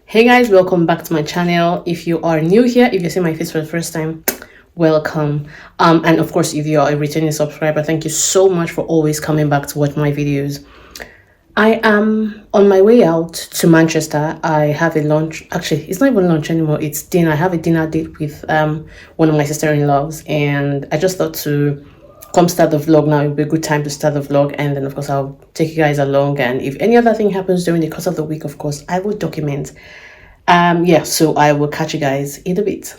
Hey guys, welcome back to my channel. If you are new here, if you see my face for the first time, welcome. And of course, if you are a returning subscriber, thank you so much for always coming back to watch my videos. I am on my way out to Manchester. I have a lunch. Actually, it's not even lunch anymore. It's dinner. I have a dinner date with one of my sister-in-laws, and I just thought to come start the vlog now. It would be a good time to start the vlog, and then of course I'll take you guys along. And if any other thing happens during the course of the week, of course I will document. Yeah, so I will catch you guys in a bit.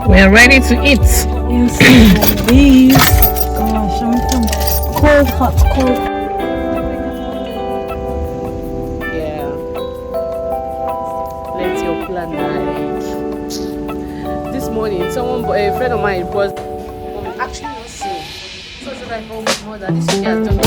We are ready to eat. Yes, please. Gosh, I'm cold, hot, cold. Yeah. Let your plan ride. This morning, a friend of mine was actually not seen. So should I hold more than this week has done?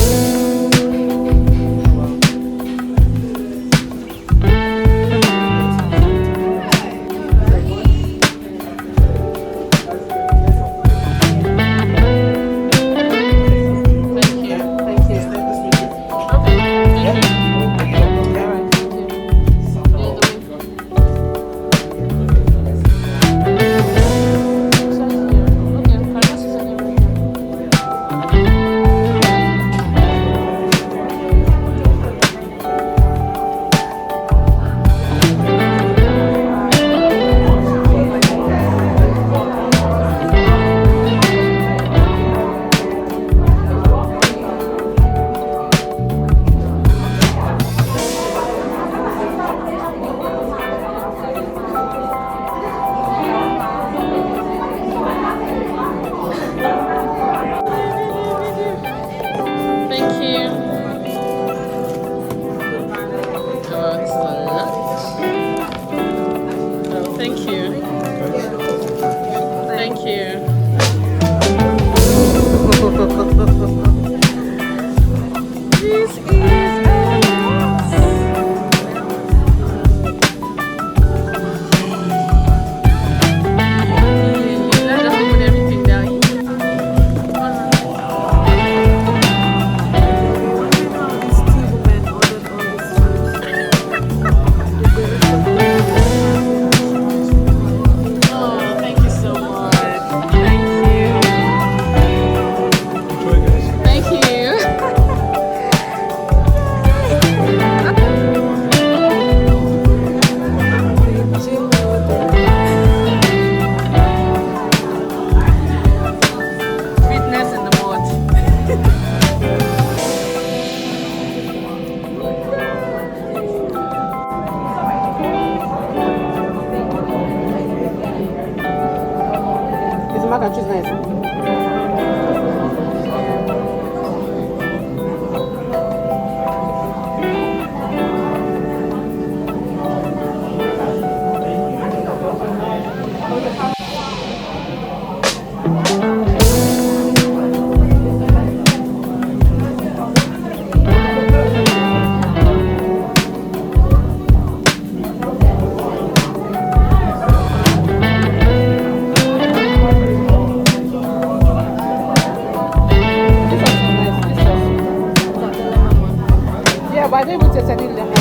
but I don't even taste any lemon.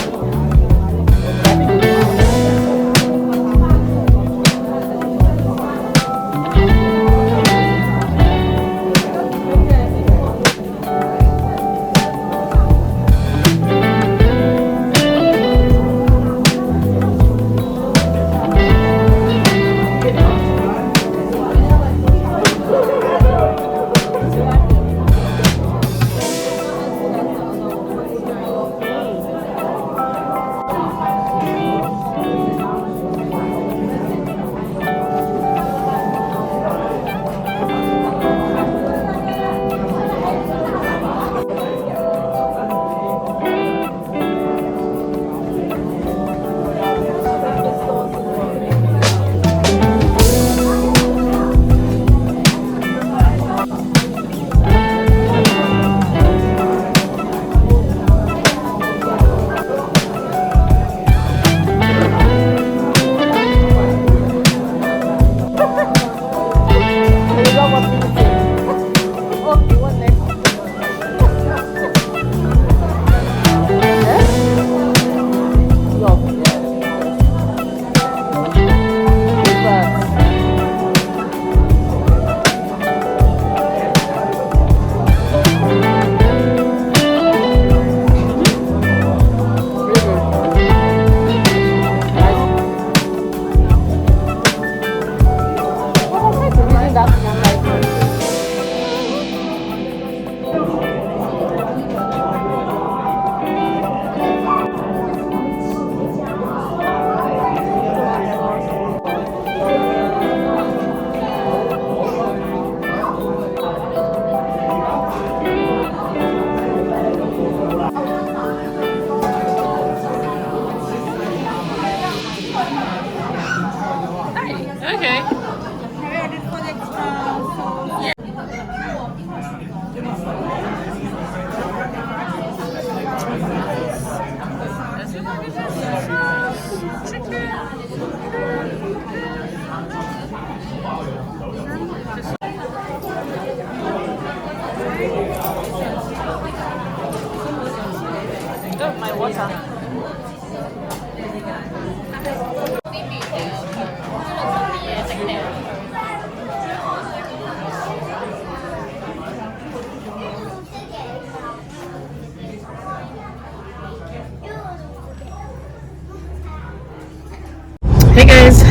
Hey guys,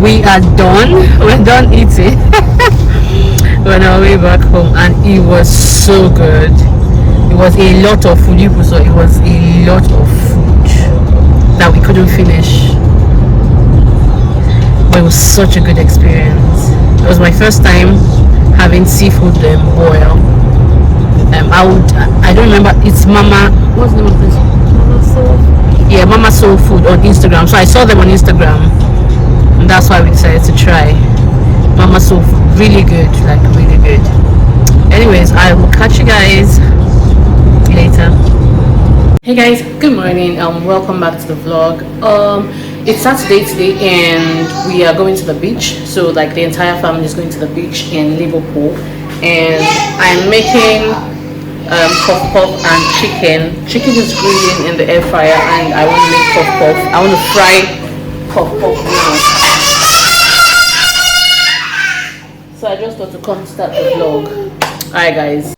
we are done. We're done eating. We're on our way back home, and it was so good. It was a lot of food. So it was a lot of food that we couldn't finish. But it was such a good experience. It was my first time having seafood boil. I don't remember. It's Mama. What's the name of this? Mama Soul. Yeah, Mama Soul Food on Instagram. So I saw them on Instagram, and that's why we decided to try Mama Soul Food. Really good, like really good. Anyways, I will catch you guys later. Hey guys, good morning. Welcome back to the vlog. It's Saturday today, and we are going to the beach. So like the entire family is going to the beach in Liverpool, and I'm making puff and chicken. Chicken is grilling in the air fryer, and I want to make puff. I want to fry puff now. So I just thought to come start the vlog. Alright guys.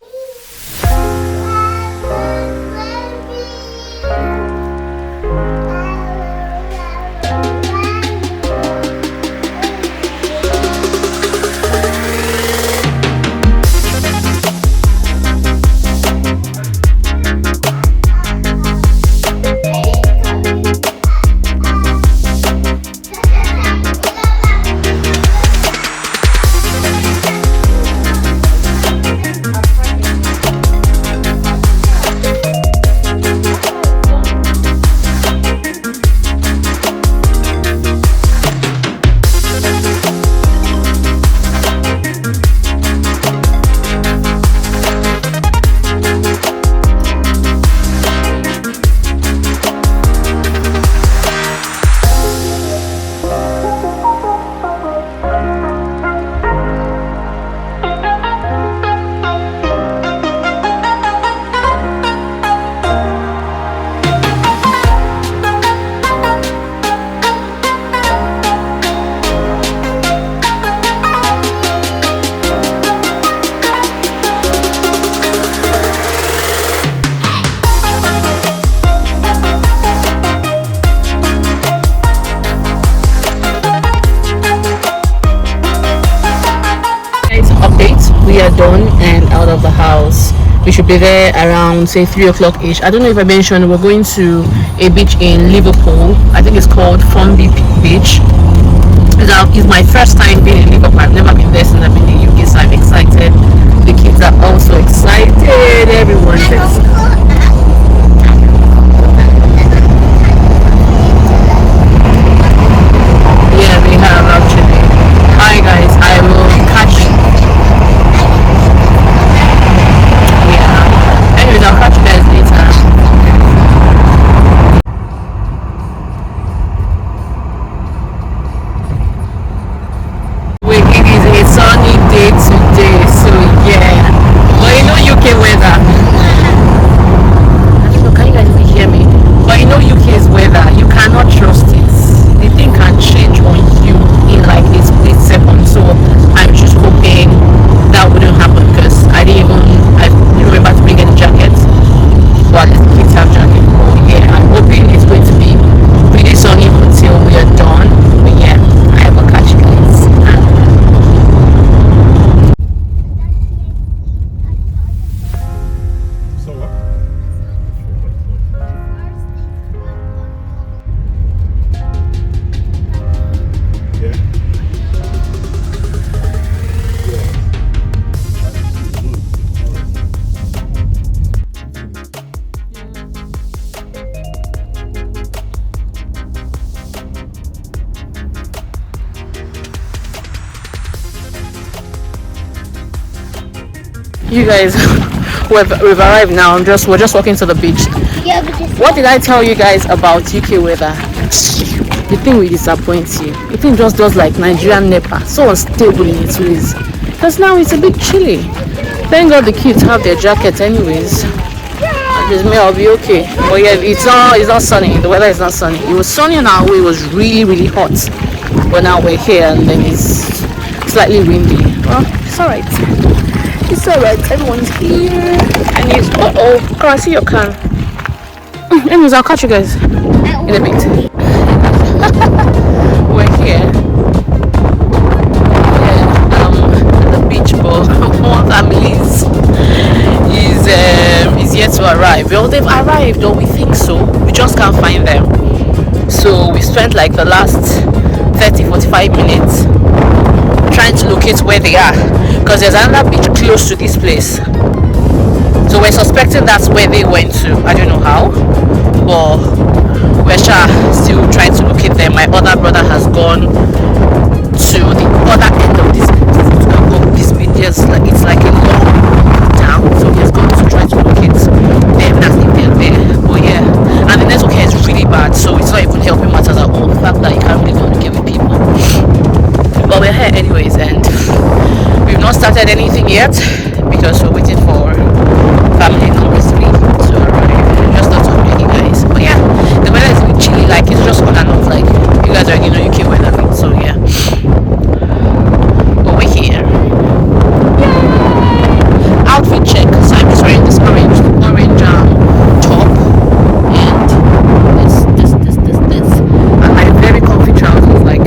in and out of the house. We should be there around say 3 o'clock ish. I don't know if I mentioned we're going to a beach in Liverpool. I think it's called Formby Beach. It's my first time being in Liverpool. I've never been there since I've been in the UK, so I'm excited. The kids are also excited. Everyone's excited. Yeah, we have actually. Hi guys, I will catch. Yeah. Anyways, I'll catch you guys later. Wait, it is a sunny day today, so yeah. But you know UK weather. I don't know, can you guys even hear me? But you know UK's weather, you cannot trust it. The thing can change on you in like a split second. So I'm just hoping that wouldn't happen because I didn't remember to bring any jackets. But at least the kids have jackets. But yeah, I'm hoping it's going to be pretty sunny until we are done. But yeah, I will catch you guys. So what? Yeah. You guys, we've arrived now. We're just walking to the beach. Yeah, but just What did I tell you guys about UK weather? The thing will disappoint you. The thing just does like Nigerian NEPA, so unstable in its ways. Because now it's a bit chilly. Thank God the kids have their jackets anyways. And this may all be okay. But yeah, it's not sunny. The weather is not sunny. It was sunny on our way. It was really, really hot. But now we're here and then it's slightly windy. Well, it's alright. It's alright. Everyone's here. And it's oh, I see your car. Anyways, I'll catch you guys in a bit. We're here. At the beach, but one family is yet to arrive. Well, they've arrived, or we think so. We just can't find them. So we spent like the last 30-45 minutes trying to locate where they are, because there's another beach close to this place. So we're suspecting that's where they went to. I don't know how, but we're still trying to locate them. My other brother has gone to the other end of this beach. It's like a long town, so he's going to try to locate them as if they're there. But yeah, and the network here is really bad, so it's not even helping matters at all. The fact that you can't really communicate with people. But we're here anyways, and we've not started anything yet because we're waiting for family number 3 to arrive. Just not talking to you guys. But yeah, the weather is a bit chilly, like it's just on and off, like you guys are UK weather, so yeah. But we're here. Outfit check. So I'm just wearing this orange top and this and my very comfy trousers, like.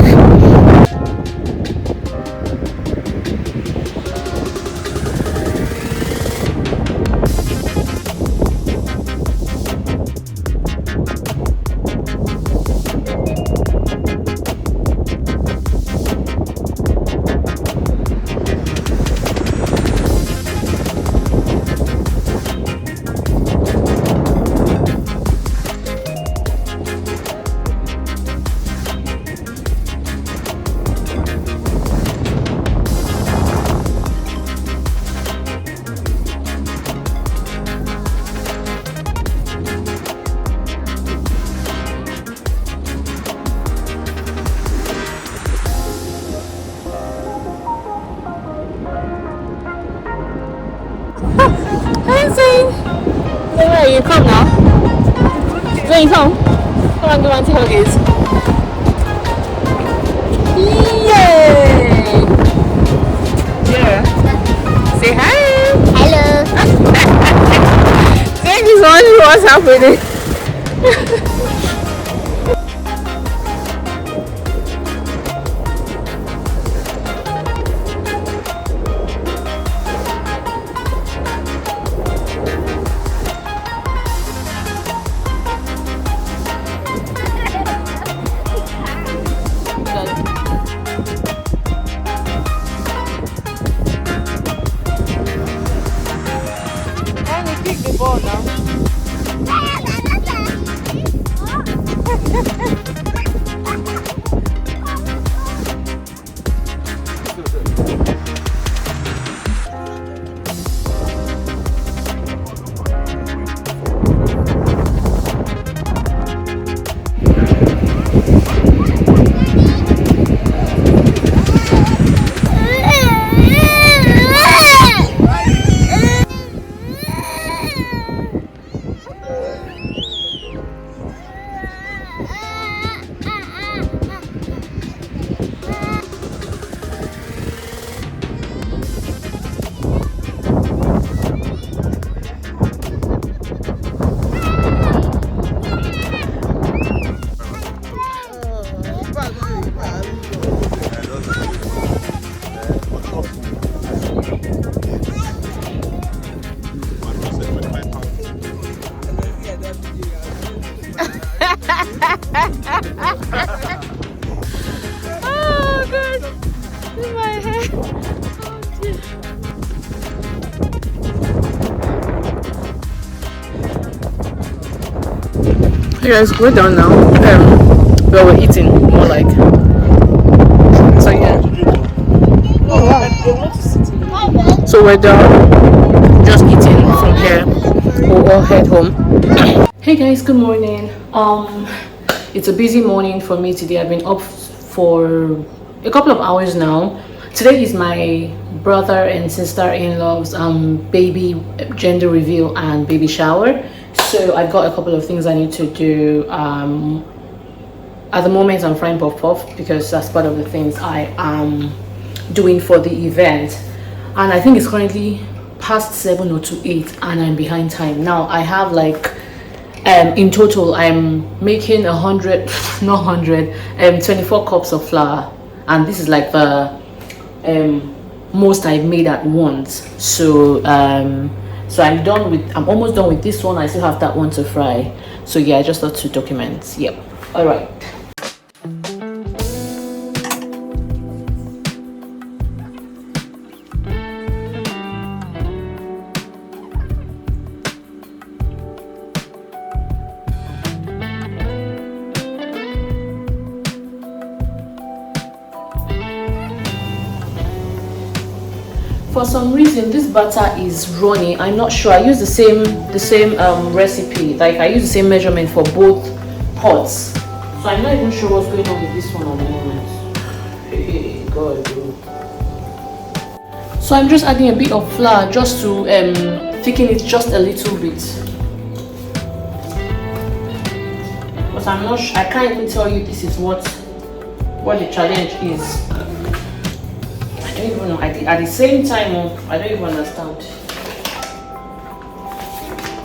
Where you come now? Where you come? Come on, go and see how it is. Yay! Yeah. Say hi. hello. Thank you so much for what's happening. Hey guys, we're done now. Well, we're eating more like. So yeah. So we're done. Just eating from here. We'll all head home. Hey guys, good morning. It's a busy morning for me today. I've been up for a couple of hours now. Today is my brother and sister-in-law's baby gender reveal and baby shower. So I've got a couple of things I need to do. At the moment I'm frying puff puff because that's part of the things I am doing for the event, and I think it's currently past 7 or to 8 and I'm behind time. Now I have like in total I'm making 24 cups of flour, and this is like the most I've made at once. So so I'm almost done with this one. I still have that one to fry. So yeah, I just thought to document. Yep. All right. For some reason this batter is runny. I'm not sure. I use the same recipe, like I use the same measurement for both pots, so I'm not even sure what's going on with this one at the moment. Hey God. So I'm just adding a bit of flour just to thicken it just a little bit, but I'm not sure. I can't even tell you this is what the challenge is. I don't even know. At the same time, I don't even understand.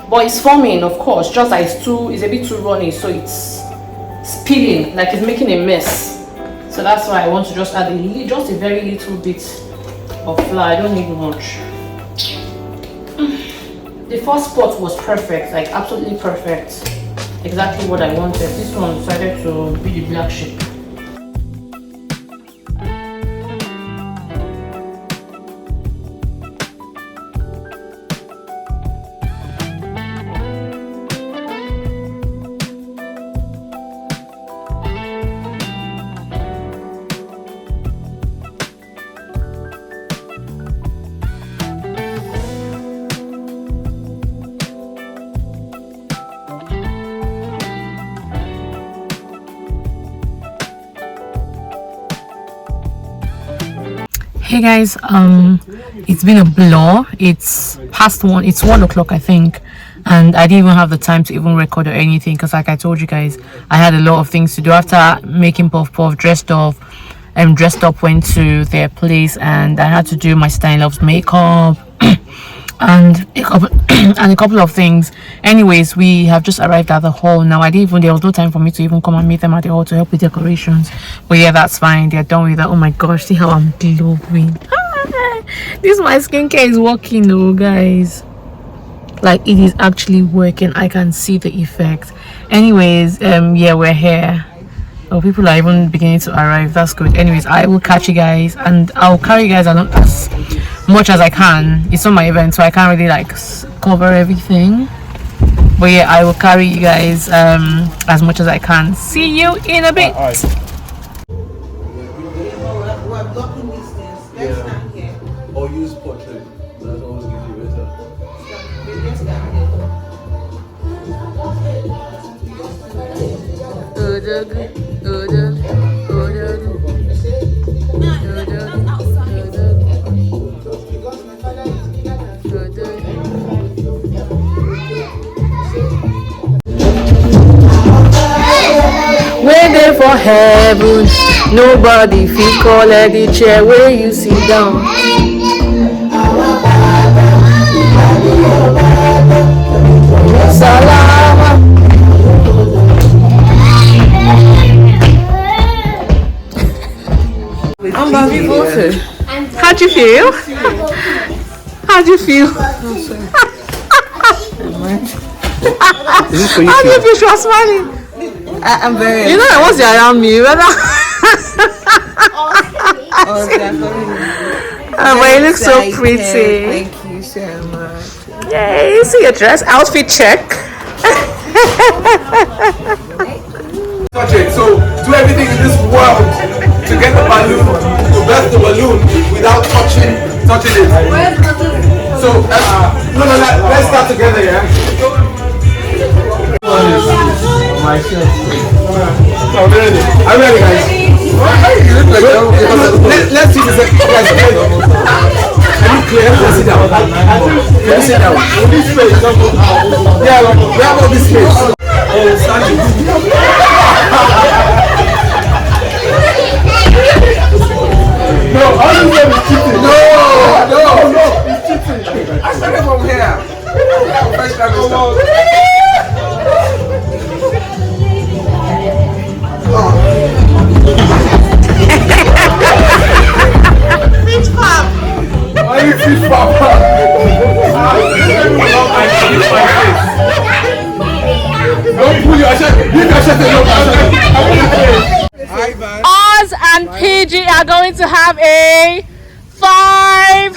But it's forming, of course. Just like it's a bit too runny, so it's spilling, like it's making a mess. So that's why I want to just add just a very little bit of flour. I don't need much. The first pot was perfect, like absolutely perfect. Exactly what I wanted. This one decided to be the black sheep. Hey guys, it's been a blur. It's past 1. It's 1 o'clock, I think, and I didn't even have the time to even record or anything because, like I told you guys, I had a lot of things to do after making puff puff. Dressed up, went to their place, and I had to do my style-off's makeup and a couple of things. Anyways, we have just arrived at the hall now. There was no time for me to even come and meet them at the hall to help with decorations, but yeah, that's fine. They're done with that. Oh my gosh, see how I'm glowing. This my skincare is working though, guys. Like, it is actually working. I can see the effect. Anyways, yeah, we're here. Oh, people are even beginning to arrive. That's good. Anyways, I will catch you guys, and I'll carry you guys along as much as I can. It's not my event, so I can't really like cover everything, but yeah, I will carry you guys as much as I can. See you in a bit. We're blocking these things. Let's stand here. Or use portrait. That always gives you better. Let's stand here. We're there for heaven. Nobody feel call at the chair where you sit down. Salama. How'd you feel? How'd you feel? Is this for you? How do you feel? She was smiling. I'm very. You know that once you're around me, Oh, definitely. but you look so pretty. Thank you so much. Yay, see your dress. Outfit check. Touch it. So do everything in this world to get the balloon, to burst the balloon without touching it. So let's start together, yeah. I'm ready. I'm ready, guys. Let's see this. Guys, can you clear? Let's sit down. Can you sit down? This space. Yeah, we have all this space. No, all you said is cheating. No, it's cheating. I started from here. Fish pop. Why you fish papa? Don't pull your shirt. You can shut it up. Oz and PG are going to have a 5